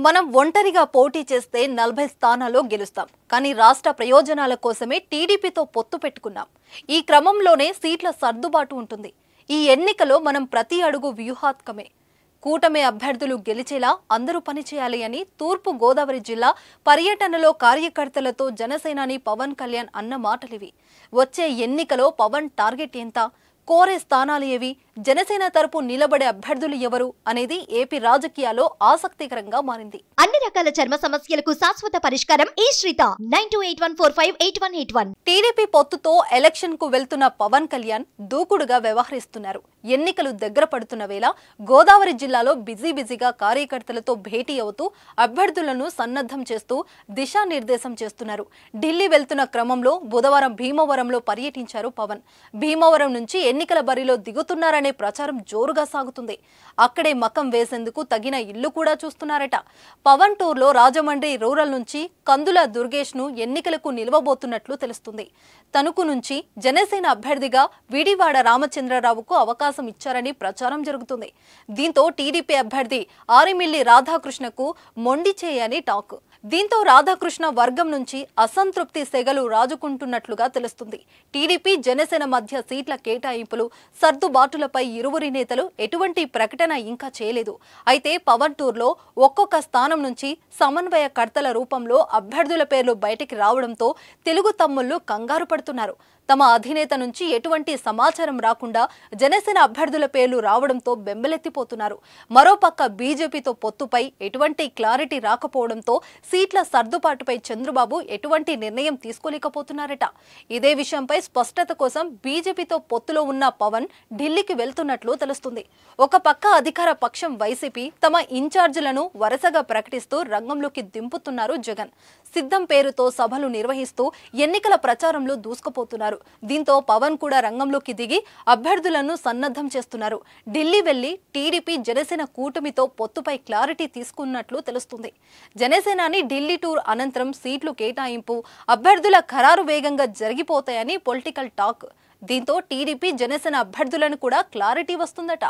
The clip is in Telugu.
మనం ఒంటరిగా పోటీ చేస్తే 40 స్థానాల్లో గెలుస్తాం. కానీ రాష్ట్ర ప్రయోజనాల కోసమే టీడీపీతో పొత్తు పెట్టుకున్నాం. ఈ క్రమంలోనే సీట్ల సర్దుబాటు ఉంటుంది. ఈ ఎన్నికలో మనం ప్రతి అడుగు వ్యూహాత్మకమే. కూటమి అభ్యర్థులు గెలిచేలా అందరూ పనిచేయాలి అని తూర్పు గోదావరి జిల్లా పర్యటనలో కార్యకర్తలతో జనసేనాని పవన్ కళ్యాణ్ అన్న మాటలివి. వచ్చే ఎన్నికలో పవన్ టార్గెట్ ఎంత, కోరే స్థానాలు ఏవి, జనసేన తరపు నిలబడే అభ్యర్థులు ఎవరు అనేది ఏపీ రాజకీయాల్లో ఆసక్తికరంగా మారింది. అన్ని రకాల చర్మ సమస్యలకు శాశ్వత పరిష్కారం ఈ శ్రీత 9281458181. టీడీపీ పొత్తుతో ఎలక్షన్ కు వెళ్తున్న పవన్ కళ్యాణ్ దూకుడుగా వ్యవహరిస్తున్నారు. ఎన్నికలు దగ్గర పడుతున్న వేళ గోదావరి జిల్లాలో బిజీగా కార్యకర్తలతో భేటీ అవుతూ అభ్యర్థులను సన్నద్ధం చేస్తూ దిశానిర్దేశం చేస్తున్నారు. ఢిల్లీ వెళ్తున్న క్రమంలో బుధవారం భీమవరంలో పర్యటించారు పవన్. భీమవరం నుంచి ఎన్నికల బరిలో దిగుతున్నారనే ప్రచారం జోరుగా సాగుతుంది. అక్కడే మకం వేసేందుకు తగిన ఇల్లు కూడా చూస్తున్నారట. పవన్ టూర్లో రాజమండ్రి రూరల్ నుంచి కందుల దుర్గేష్ ను ఎన్నికలకు నిలవబోతున్నట్లు తెలుస్తుంది. తణుకు నుంచి జనసేన అభ్యర్థిగా విడివాడ రామచంద్రరావుకు అవకాశం ఇచ్చారని ప్రచారం జరుగుతుంది. దీంతో టీడీపీ అభ్యర్థి ఆరిమిల్లి రాధాకృష్ణకు మొండి చేయని టాక్. దీంతో రాధాకృష్ణ వర్గం నుంచి అసంతృప్తి సెగలు రాజుకుంటున్నట్లుగా తెలుస్తుంది. టీడీపీ జనసేన మధ్య సీట్ల కేటాయింపులు సర్దుబాటులపై ఇరువురి నేతలు ఎటువంటి ప్రకటన ఇంకా చేయలేదు. అయితే పవన్ టూర్లో ఒక్కొక్క స్థానం నుంచి సమన్వయకర్తల రూపంలో అభ్యర్థుల పేర్లు బయటికి రావడంతో తెలుగు తమ్ముళ్లు కంగారు పడుతున్నారు. తమ అధినేత నుంచి ఎటువంటి సమాచారం రాకుండా జనసేన అభ్యర్థుల పేర్లు రావడంతో బెంబెలెత్తిపోతున్నారు. మరోపక్క బీజేపీతో పొత్తుపై ఎటువంటి క్లారిటీ రాకపోవడంతో సీట్ల సర్దుబాటుపై చంద్రబాబు ఎటువంటి నిర్ణయం తీసుకోలేకపోతున్నారట. ఇదే విషయంపై స్పష్టత కోసం బీజేపీతో పొత్తులో ఉన్న పవన్ ఢిల్లీకి వెళ్తున్నట్లు తెలుస్తుంది. ఒక పక్క అధికార పక్షం వైసీపీ తమ ఇన్ఛార్జీలను వరుసగా ప్రకటిస్తూ రంగంలోకి దింపుతున్నారు జగన్. సిద్ధం పేరుతో సభలు నిర్వహిస్తూ ఎన్నికల ప్రచారంలో దూసుకుపోతున్నారు. దీంతో పవన్ కూడా రంగంలోకి దిగి అభ్యర్థులను సన్నద్ధం చేస్తున్నారు. ఢిల్లీ వెళ్లి టీడీపీ జనసేన కూటమితో పొత్తుపై క్లారిటీ తీసుకున్నట్లు తెలుస్తుంది. జనసేనాని ఢిల్లీ టూర్ అనంతరం సీట్లు కేటాయింపు, అభ్యర్థుల ఖరారు వేగంగా జరిగిపోతాయని పొలిటికల్ టాక్. దీంతో టీడీపీ జనసేన అభ్యర్థులను కూడా క్లారిటీ వస్తుందట.